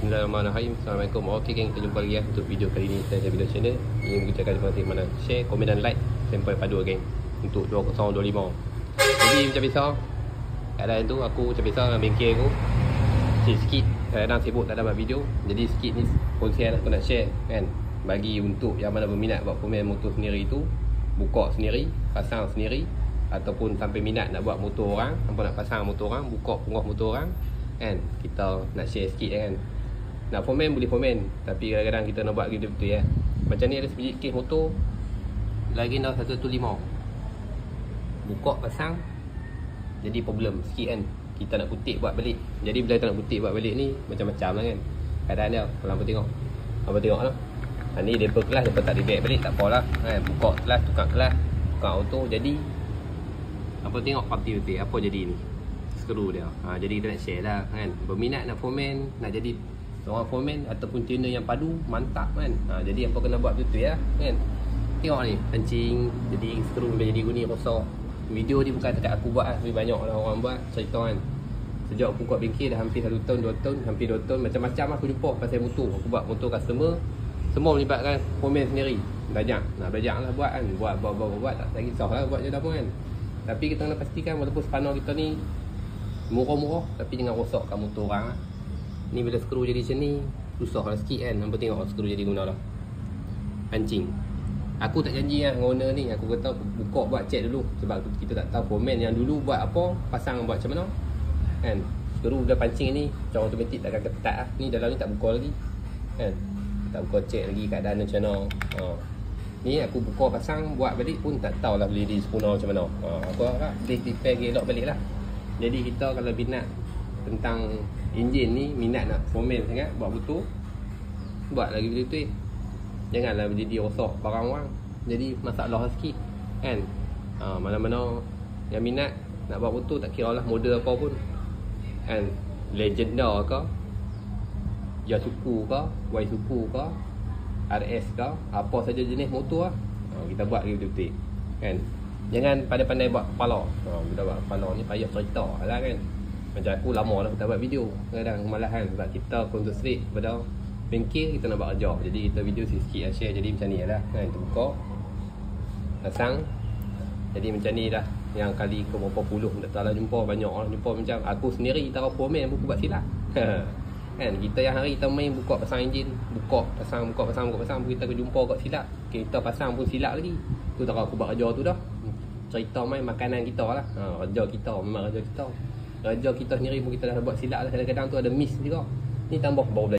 Bismillahirrahmanirrahim. Assalamualaikum. Okey geng, kita jumpa lagi untuk video kali ni. Saya video channel ingin mengucapkan terima kasih mana share, komen dan like sampai padu geng untuk 2025. Jadi macam biasa, keadaan tu aku macam biasa dengan bengkel aku sikit kadang sibuk tak ada buat video. Jadi sikit ni kongsian aku nak share kan, bagi untuk yang mana berminat buat komen motor sendiri tu, buka sendiri, pasang sendiri, ataupun sampai minat nak buat motor orang, hampa nak pasang motor orang, buka penguas motor orang kan. Kita nak share sikit kan. Nak komen boleh komen, tapi kadang-kadang kita nak buat gitu betul ya. Macam ni ada sebiji kes motor Lagina 115, buka pasang jadi problem sikit kan. Kita nak kutip buat balik. Jadi bila kita nak kutip buat balik ni macam-macam lah kan keadaan dia. Kalau hampa tengok, hampa tengok lah. Ni depa kelas, depa tak rebek balik, tak apalah kan. Buka kelas, tukar auto. Jadi hampa tengok parti betul apa jadi ni, skru dia. Jadi kita nak share lah kan. Berminat nak komen, nak jadi seorang komen ataupun tuner yang padu, mantap kan. Jadi apa kena buat betul ya kan. Tengok ni kencing, jadi skru dah jadi guni rosak. Video ni bukan dekat aku buat lah, tapi banyak lah orang buat cerita kan. Sejak aku buat bengkel dah hampir 1 tahun, 2 tahun, hampir 2 tahun, macam-macam aku jumpa pasal motor. Aku buat motor customer, semua melibatkan komen sendiri. Belajar, nak belajar lah buat kan. Buat tak kisah lah buat je dah pun kan. Tapi kita kena pastikan walaupun spana kita ni murah-murah, tapi jangan rosakkan motor orang lah. Ni bila skru jadi macam ni, susah lah sikit kan. Nampak tengok skru jadi guna dah. Pancing. Aku tak janji lah dengan owner ni. Aku kata buka buat check dulu. Sebab kita tak tahu komen yang dulu buat apa, pasang buat macam mana kan. Skru dah pancing ni secara automatik takkan ketat lah. Ni dalam ni tak buka lagi kan. Tak buka check lagi keadaan macam mana. Ni aku buka pasang, buat balik pun tak tahulah boleh di sempurna macam mana. Aku harap boleh repair gelok balik lah. Jadi kita kalau minat tentang enjin ni, minat nak komen sangat buat motor, buat lagi betul-betul. Janganlah jadi rosak barang orang, jadi masalah sikit kan. Mana-mana yang minat nak buat motor, tak kira lah model apa pun kan, Legenda ke, Yasuku ke, Y-Suku ke, RS ke, apa saja jenis motor lah, kita buat lagi betul-betul kan. Jangan pandai-pandai buat kepala. Kita buat kepala ni payah cerita lah kan. Macam aku lama dah tak buat video, kadang kemalahan sebab kita concentrate pada bengkel, kita nak buat kerja. Jadi kita video sikit lah share. Jadi macam ni lah kan. Kita buka, pasang, jadi macam ni dah. Yang kali ke berapa puluh tak tahu lah, jumpa banyak lah. Jumpa macam aku sendiri taruh komen buku buat silap kan. Kita yang hari kita main buka pasang enjin, buka pasang kita ke jumpa kat silap. Kita pasang pun silap lagi. Tu tak aku buat kerja tu dah. Cerita main makanan kita lah. Kerja kita, memang kerja kita. Kerja kita sendiri pun kita dah buat silap lah. Kadang-kadang tu ada miss juga. Ni tambah baru belajar.